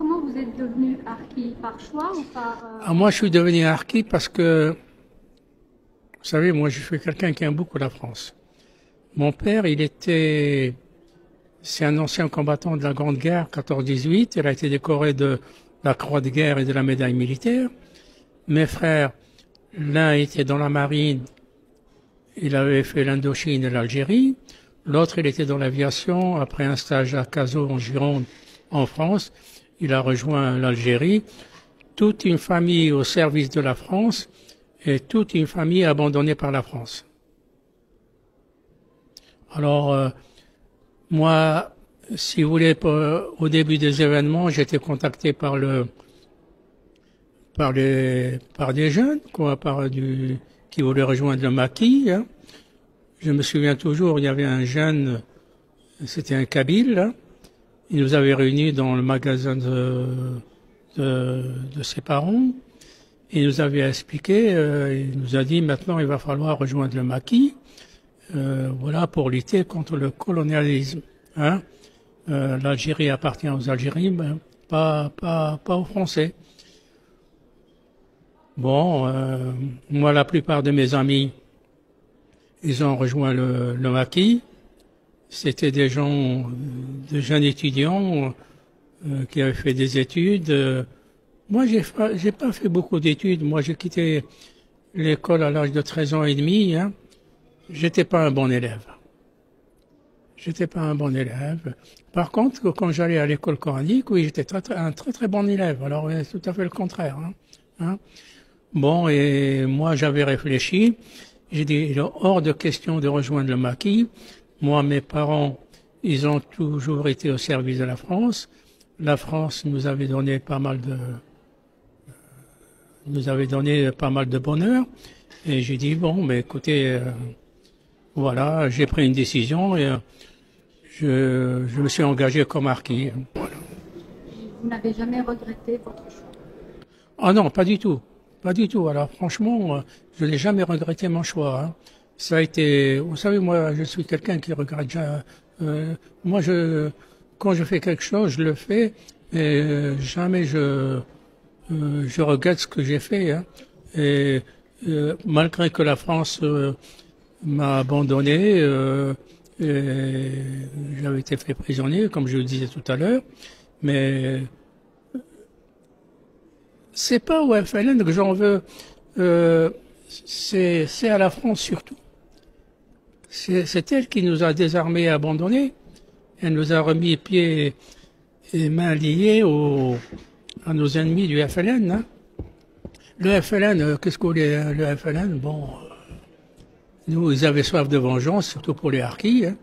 Comment vous êtes devenu harki? Par choix ou par... Ah, moi, je suis devenu harki parce que, vous savez, moi, je suis quelqu'un qui aime beaucoup la France. Mon père, c'est un ancien combattant de la Grande Guerre 14-18. Il a été décoré de la Croix de guerre et de la médaille militaire. Mes frères, l'un était dans la marine, il avait fait l'Indochine et l'Algérie. L'autre, il était dans l'aviation. Après un stage à Cazaux, en Gironde, en France, il a rejoint l'Algérie. Toute une famille au service de la France et toute une famille abandonnée par la France. Alors, moi, si vous voulez, au début des événements, j'étais contacté par des jeunes, quoi, qui voulaient rejoindre le maquis, hein. Je me souviens toujours, il y avait un jeune, c'était un Kabyle, hein. Il nous avait réunis dans le magasin de ses parents. Il nous avait expliqué, il nous a dit maintenant il va falloir rejoindre le maquis, voilà, pour lutter contre le colonialisme, hein. L'Algérie appartient aux Algériens, ben, pas aux Français. Bon, moi, la plupart de mes amis, ils ont rejoint le maquis. C'était des gens, des jeunes étudiants qui avaient fait des études. Moi, j'ai pas fait beaucoup d'études. Moi, j'ai quitté l'école à l'âge de 13 ans et demi, hein. J'étais pas un bon élève. J'étais pas un bon élève. Par contre, quand j'allais à l'école coranique, oui, j'étais un très bon élève. Alors, c'est tout à fait le contraire, hein. Hein. Bon, et moi, j'avais réfléchi. J'ai dit, il est hors de question de rejoindre le maquis. Moi, mes parents, ils ont toujours été au service de la France. La France nous avait donné pas mal de bonheur. Et j'ai dit, bon, mais écoutez, voilà, j'ai pris une décision et je me suis engagé comme harki. Voilà. Vous n'avez jamais regretté votre choix? Ah non, pas du tout. Pas du tout. Alors franchement, je n'ai jamais regretté mon choix, hein. Ça a été, vous savez, moi, je suis quelqu'un qui regrette jamais. Moi, quand je fais quelque chose, je le fais, et jamais je regrette ce que j'ai fait, hein. Et malgré que la France m'a abandonné, et j'avais été fait prisonnier, comme je le disais tout à l'heure, mais c'est pas au FLN que j'en veux, c'est à la France surtout. C'est elle qui nous a désarmés et abandonnés. Elle nous a remis pieds et mains liés à nos ennemis du FLN, hein. Le FLN, qu'est-ce qu'on est, le FLN? Bon, nous, ils avaient soif de vengeance, surtout pour les harkis, hein.